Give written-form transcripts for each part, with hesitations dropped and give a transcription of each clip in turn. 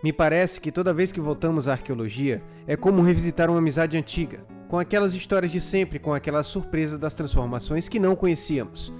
Me parece que toda vez que voltamos à arqueologia, é como revisitar uma amizade antiga, com aquelas histórias de sempre, com aquela surpresa das transformações que não conhecíamos.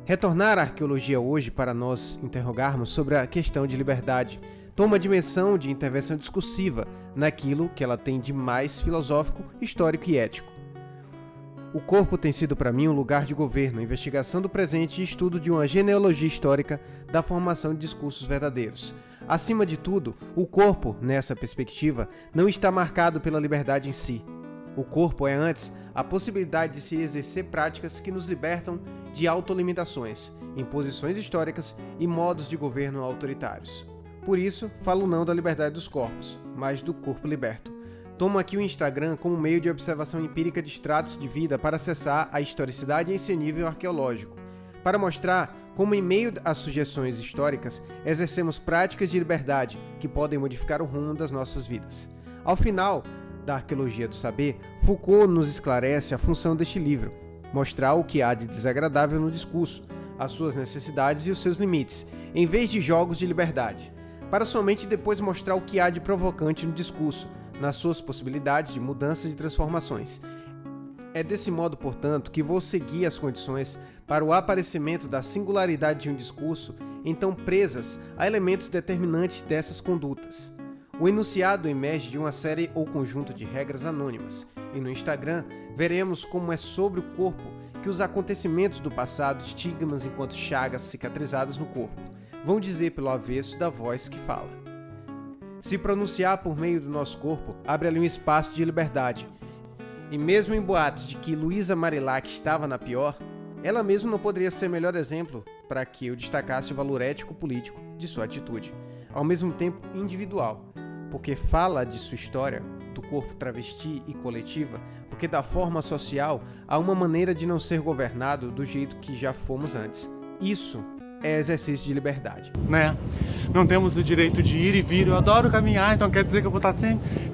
Retornar à arqueologia hoje para nós interrogarmos sobre a questão de liberdade toma a dimensão de intervenção discursiva naquilo que ela tem de mais filosófico, histórico e ético. O corpo tem sido para mim um lugar de governo, investigação do presente e estudo de uma genealogia histórica da formação de discursos verdadeiros. Acima de tudo, o corpo, nessa perspectiva, não está marcado pela liberdade em si. O corpo é antes a possibilidade de se exercer práticas que nos libertam de autolimitações, imposições históricas e modos de governo autoritários. Por isso, falo não da liberdade dos corpos, mas do corpo liberto. Tomo aqui o Instagram como meio de observação empírica de estratos de vida para acessar a historicidade em seu nível arqueológico, para mostrar como, em meio às sugestões históricas, exercemos práticas de liberdade que podem modificar o rumo das nossas vidas. Ao final da Arqueologia do Saber, Foucault nos esclarece a função deste livro, mostrar o que há de desagradável no discurso, as suas necessidades e os seus limites, em vez de jogos de liberdade, para somente depois mostrar o que há de provocante no discurso, nas suas possibilidades de mudanças e transformações. É desse modo, portanto, que vou seguir as condições para o aparecimento da singularidade de um discurso, então presas a elementos determinantes dessas condutas. O enunciado emerge de uma série ou conjunto de regras anônimas, e no Instagram veremos como é sobre o corpo que os acontecimentos do passado, estigmas enquanto chagas cicatrizadas no corpo, vão dizer pelo avesso da voz que fala. Se pronunciar por meio do nosso corpo abre ali um espaço de liberdade. E mesmo em boatos de que Luísa Marilac estava na pior, ela mesma não poderia ser melhor exemplo para que eu destacasse o valor ético-político de sua atitude, ao mesmo tempo individual, porque fala de sua história, do corpo travesti e coletiva, porque da forma social há uma maneira de não ser governado do jeito que já fomos antes. Isso é exercício de liberdade. Não temos o direito de ir e vir. Eu adoro caminhar, então quer dizer que eu vou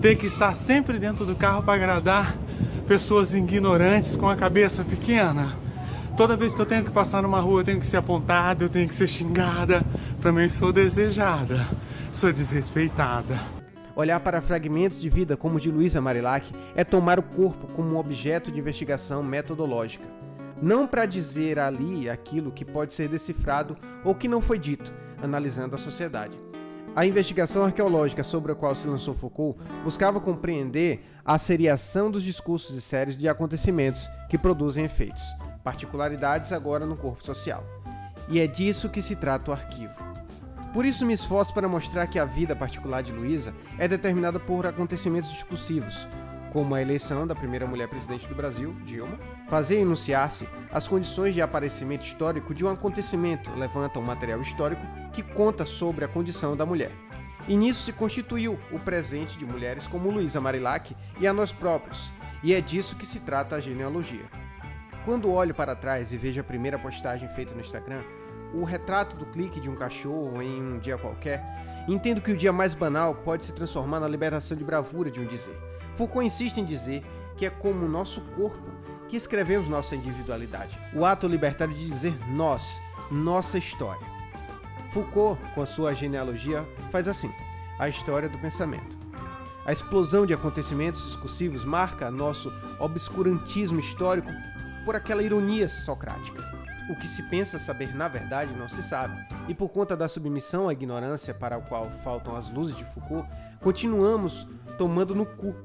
ter que estar sempre dentro do carro para agradar pessoas ignorantes com a cabeça pequena. Toda vez que eu tenho que passar numa rua, eu tenho que ser apontada, eu tenho que ser xingada. Também sou desejada, sou desrespeitada. Olhar para fragmentos de vida como o de Luísa Marilac é tomar o corpo como um objeto de investigação metodológica. Não para dizer ali aquilo que pode ser decifrado ou que não foi dito, analisando a sociedade. A investigação arqueológica sobre a qual se lançou Foucault buscava compreender a seriação dos discursos e séries de acontecimentos que produzem efeitos, particularidades agora no corpo social. E é disso que se trata o arquivo. Por isso me esforço para mostrar que a vida particular de Luísa é determinada por acontecimentos discursivos, como a eleição da primeira mulher presidente do Brasil, Dilma. Fazer enunciar-se as condições de aparecimento histórico de um acontecimento levanta um material histórico que conta sobre a condição da mulher. E nisso se constituiu o presente de mulheres como Luísa Marilac e a nós próprios, e é disso que se trata a genealogia. Quando olho para trás e vejo a primeira postagem feita no Instagram, o retrato do clique de um cachorro em um dia qualquer, entendo que o dia mais banal pode se transformar na liberação de bravura de um dizer. Foucault insiste em dizer que é como o nosso corpo que escrevemos nossa individualidade. O ato libertário de dizer nós, nossa história. Foucault, com a sua genealogia, faz assim, a história do pensamento. A explosão de acontecimentos discursivos marca nosso obscurantismo histórico por aquela ironia socrática. O que se pensa saber na verdade não se sabe, e por conta da submissão à ignorância para a qual faltam as luzes de Foucault, continuamos tomando no cu.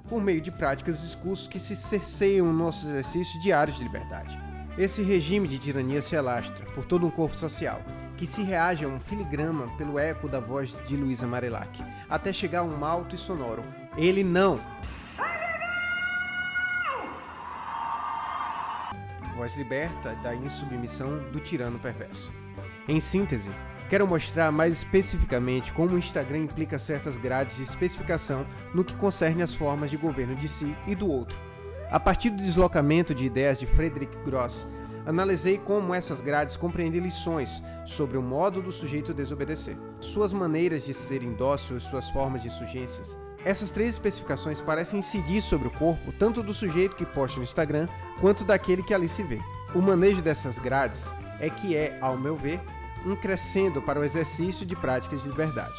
Por meio de práticas e discursos que se cerceiam nossos exercícios diários de liberdade. Esse regime de tirania se alastra por todo um corpo social, que se reage a um filigrama pelo eco da voz de Luísa Marilac, até chegar a um alto e sonoro: ele não! Voz liberta da insubmissão do tirano perverso. Em síntese, quero mostrar mais especificamente como o Instagram implica certas grades de especificação no que concerne às formas de governo de si e do outro. A partir do deslocamento de ideias de Frederick Gross, analisei como essas grades compreendem lições sobre o modo do sujeito desobedecer, suas maneiras de ser indócil e suas formas de insurgências. Essas três especificações parecem incidir sobre o corpo tanto do sujeito que posta no Instagram quanto daquele que ali se vê. O manejo dessas grades é que é, ao meu ver, um crescendo para o exercício de práticas de liberdade.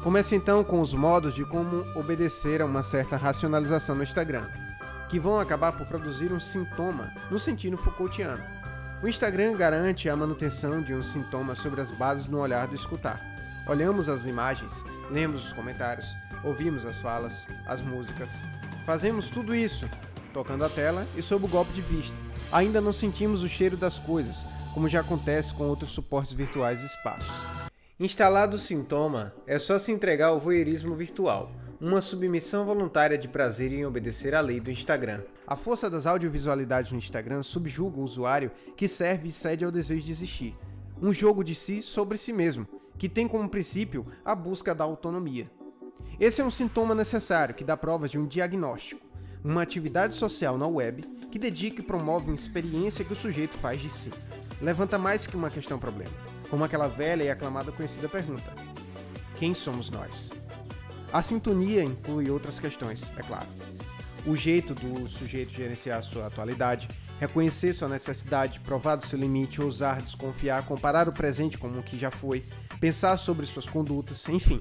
Comece então com os modos de como obedecer a uma certa racionalização no Instagram, que vão acabar por produzir um sintoma no sentido Foucaultiano. O Instagram garante a manutenção de um sintoma sobre as bases no olhar do escutar. Olhamos as imagens, lemos os comentários, ouvimos as falas, as músicas. Fazemos tudo isso, tocando a tela e sob o golpe de vista. Ainda não sentimos o cheiro das coisas, como já acontece com outros suportes virtuais e espaços. Instalado o sintoma, é só se entregar ao voyeurismo virtual, uma submissão voluntária de prazer em obedecer à lei do Instagram. A força das audiovisualidades no Instagram subjuga o usuário que serve e cede ao desejo de existir. Um jogo de si sobre si mesmo, que tem como princípio a busca da autonomia. Esse é um sintoma necessário que dá provas de um diagnóstico, uma atividade social na web que dedica e promove uma experiência que o sujeito faz de si. Levanta mais que uma questão-problema, como aquela velha e aclamada conhecida pergunta: quem somos nós? A sintonia inclui outras questões, é claro. O jeito do sujeito gerenciar sua atualidade, reconhecer sua necessidade, provar do seu limite, ousar, desconfiar, comparar o presente com o que já foi, pensar sobre suas condutas, enfim,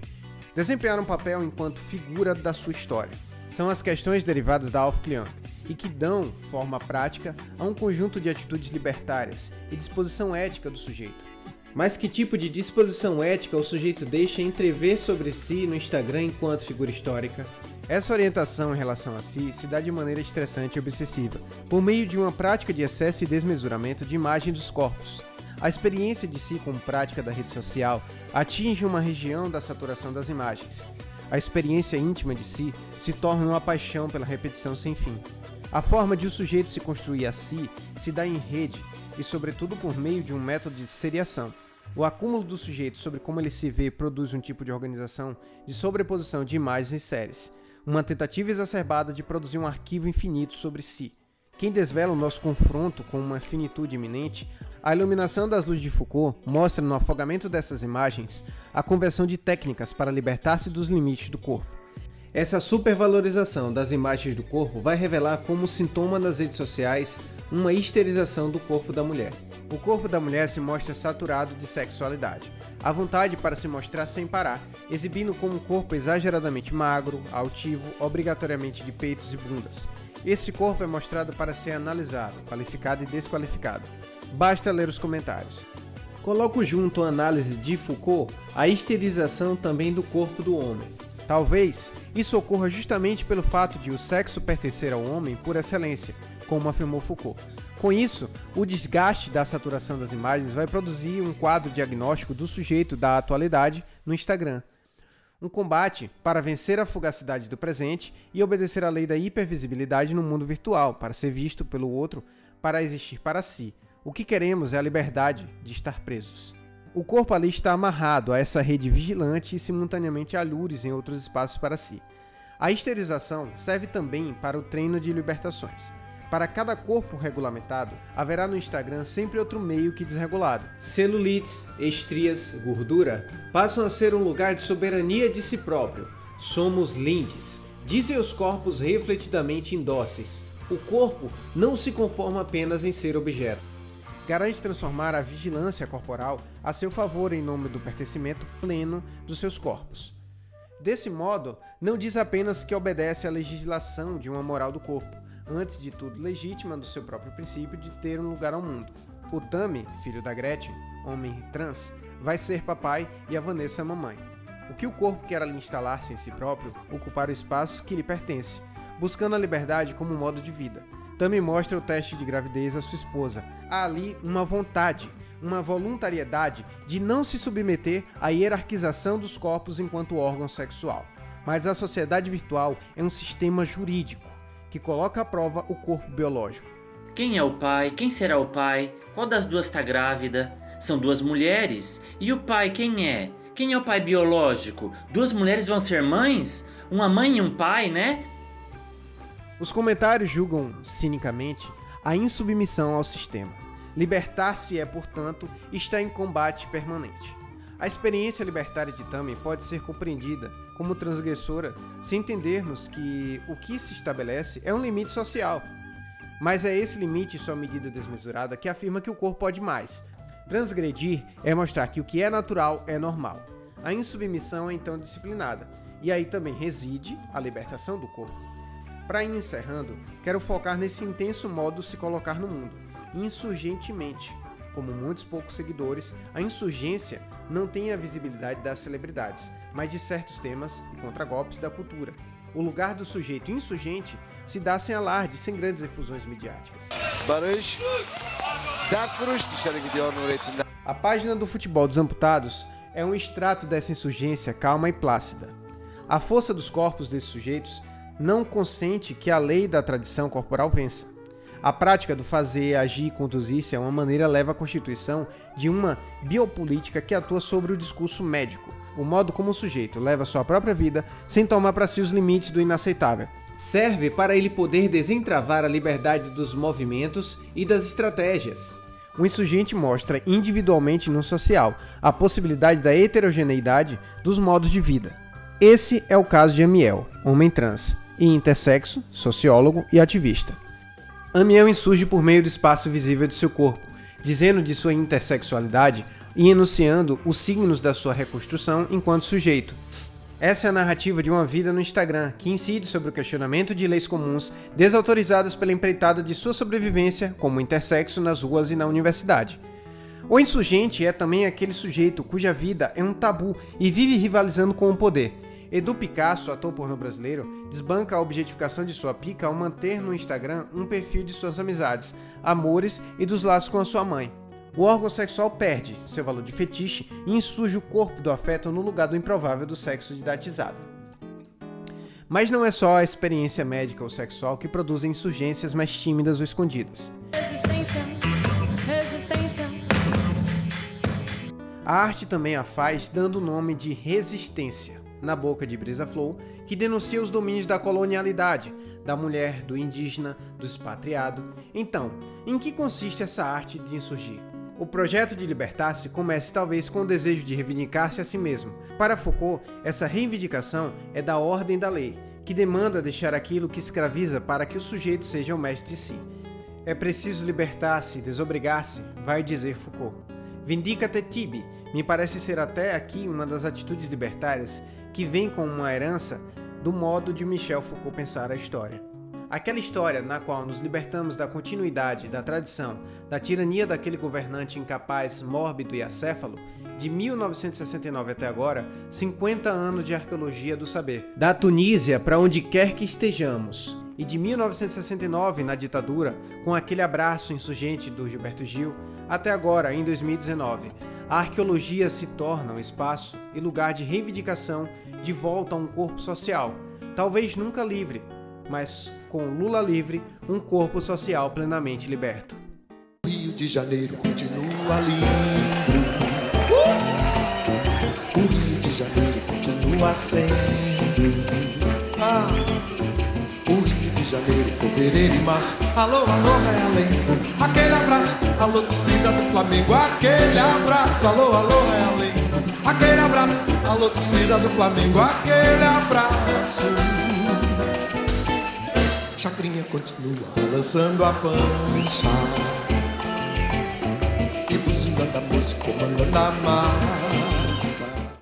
desempenhar um papel enquanto figura da sua história. São as questões derivadas da Aufklärung e que dão forma prática a um conjunto de atitudes libertárias e disposição ética do sujeito. Mas que tipo de disposição ética o sujeito deixa entrever sobre si no Instagram enquanto figura histórica? Essa orientação em relação a si se dá de maneira estressante e obsessiva, por meio de uma prática de excesso e desmesuramento de imagem dos corpos. A experiência de si como prática da rede social atinge uma região da saturação das imagens. A experiência íntima de si se torna uma paixão pela repetição sem fim. A forma de o sujeito se construir a si se dá em rede e, sobretudo, por meio de um método de seriação. O acúmulo do sujeito sobre como ele se vê produz um tipo de organização de sobreposição de imagens e séries, uma tentativa exacerbada de produzir um arquivo infinito sobre si. Quem desvela o nosso confronto com uma finitude iminente, a iluminação das luzes de Foucault mostra no afogamento dessas imagens a conversão de técnicas para libertar-se dos limites do corpo. Essa supervalorização das imagens do corpo vai revelar como sintoma nas redes sociais uma histerização do corpo da mulher. O corpo da mulher se mostra saturado de sexualidade, a vontade para se mostrar sem parar, exibindo como um corpo exageradamente magro, altivo, obrigatoriamente de peitos e bundas. Esse corpo é mostrado para ser analisado, qualificado e desqualificado. Basta ler os comentários. Coloco junto à análise de Foucault a esterilização também do corpo do homem. Talvez isso ocorra justamente pelo fato de o sexo pertencer ao homem por excelência, como afirmou Foucault. Com isso, o desgaste da saturação das imagens vai produzir um quadro diagnóstico do sujeito da atualidade no Instagram. Um combate para vencer a fugacidade do presente e obedecer à lei da hipervisibilidade no mundo virtual, para ser visto pelo outro, para existir para si. O que queremos é a liberdade de estar presos. O corpo ali está amarrado a essa rede vigilante e simultaneamente a lures em outros espaços para si. A esterilização serve também para o treino de libertações. Para cada corpo regulamentado, haverá no Instagram sempre outro meio que desregulado. Celulites, estrias, gordura passam a ser um lugar de soberania de si próprio. Somos lindes, dizem os corpos refletidamente indóceis. O corpo não se conforma apenas em ser objeto. Garante transformar a vigilância corporal a seu favor em nome do pertencimento pleno dos seus corpos. Desse modo, não diz apenas que obedece à legislação de uma moral do corpo, antes de tudo legítima do seu próprio princípio de ter um lugar ao mundo. O Tami, filho da Gretchen, homem trans, vai ser papai e a Vanessa mamãe. O que o corpo quer ali instalar-se em si próprio, ocupar o espaço que lhe pertence, buscando a liberdade como um modo de vida. Tami mostra o teste de gravidez à sua esposa. Há ali uma vontade, uma voluntariedade de não se submeter à hierarquização dos corpos enquanto órgão sexual. Mas a sociedade virtual é um sistema jurídico que coloca à prova o corpo biológico. Quem é o pai? Quem será o pai? Qual das duas está grávida? São duas mulheres. E o pai quem é? Quem é o pai biológico? Duas mulheres vão ser mães? Uma mãe e um pai, né? Os comentários julgam, cinicamente, a insubmissão ao sistema. Libertar-se é, portanto, estar em combate permanente. A experiência libertária de Tami pode ser compreendida como transgressora se entendermos que o que se estabelece é um limite social. Mas é esse limite e sua medida desmesurada que afirma que o corpo pode mais. Transgredir é mostrar que o que é natural é normal. A insubmissão é então disciplinada, e aí também reside a libertação do corpo. Para ir encerrando, quero focar nesse intenso modo de se colocar no mundo, insurgentemente. Como muitos poucos seguidores, a insurgência não tem a visibilidade das celebridades, mas de certos temas e contragolpes da cultura. O lugar do sujeito insurgente se dá sem alarde, sem grandes efusões midiáticas. A página do futebol dos amputados é um extrato dessa insurgência calma e plácida. A força dos corpos desses sujeitos não consente que a lei da tradição corporal vença. A prática do fazer, agir e conduzir-se a uma maneira leva à constituição de uma biopolítica que atua sobre o discurso médico, o modo como o sujeito leva sua própria vida sem tomar para si os limites do inaceitável. Serve para ele poder desentravar a liberdade dos movimentos e das estratégias. O insurgente mostra individualmente no social a possibilidade da heterogeneidade dos modos de vida. Esse é o caso de Amiel, homem trans, e intersexo, sociólogo e ativista. Amiel insurge por meio do espaço visível de seu corpo, dizendo de sua intersexualidade e enunciando os signos da sua reconstrução enquanto sujeito. Essa é a narrativa de uma vida no Instagram, que incide sobre o questionamento de leis comuns desautorizadas pela empreitada de sua sobrevivência como intersexo nas ruas e na universidade. O insurgente é também aquele sujeito cuja vida é um tabu e vive rivalizando com o poder. Edu Picasso, ator pornô brasileiro, desbanca a objetificação de sua pica ao manter no Instagram um perfil de suas amizades, amores e dos laços com a sua mãe. O órgão sexual perde seu valor de fetiche e insurge o corpo do afeto no lugar do improvável do sexo didatizado. Mas não é só a experiência médica ou sexual que produz insurgências mais tímidas ou escondidas. A arte também a faz dando o nome de resistência, na boca de Brisa Flow, que denuncia os domínios da colonialidade, da mulher, do indígena, do expatriado. Então, em que consiste essa arte de insurgir? O projeto de libertar-se começa talvez com o desejo de reivindicar-se a si mesmo. Para Foucault, essa reivindicação é da ordem da lei, que demanda deixar aquilo que escraviza para que o sujeito seja o mestre de si. É preciso libertar-se, desobrigar-se, vai dizer Foucault. Vindica-te tibi, me parece ser até aqui uma das atitudes libertárias que vem com uma herança do modo de Michel Foucault pensar a história. Aquela história na qual nos libertamos da continuidade, da tradição, da tirania daquele governante incapaz, mórbido e acéfalo, de 1969 até agora, 50 anos de arqueologia do saber. Da Tunísia para onde quer que estejamos, e de 1969 na ditadura, com aquele abraço insurgente do Gilberto Gil, até agora, em 2019, a arqueologia se torna um espaço e lugar de reivindicação de volta a um corpo social, talvez nunca livre, mas com Lula livre, um corpo social plenamente liberto. O Rio de Janeiro continua lindo. O Rio de Janeiro continua sendo. O Rio de Janeiro, fevereiro e março. Alô, alô, Realengo. Aquele abraço, alô, torcida do Flamengo. Aquele abraço, alô, alô, Realengo. Aquele abraço, alô, torcida do Flamengo. Aquele abraço. Chacrinha continua balançando a pança. E buzina da moça comandando a marcha.